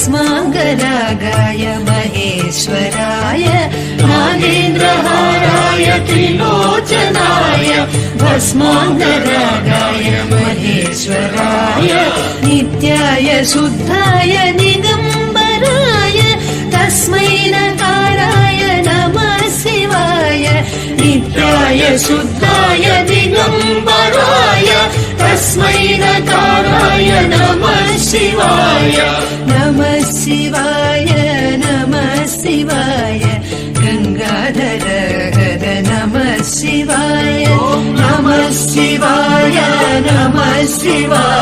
भस्माङ्गरागाय महेश्वराय नागेन्द्रहाराय त्रिलोचनाय भस्माङ्गरागाय महेश्वराय नित्याय शुद्धाय दिगम्बराय तस्मै नकाराय नमः शिवाय नित्याय शुद्धाय दिगम्बराय तस्मै नकाराय नमः शिवाय नमः शिवाय नमः शिवाय गंगाधर हर नमः शिवाय नमः शिवाय नमः शिवाय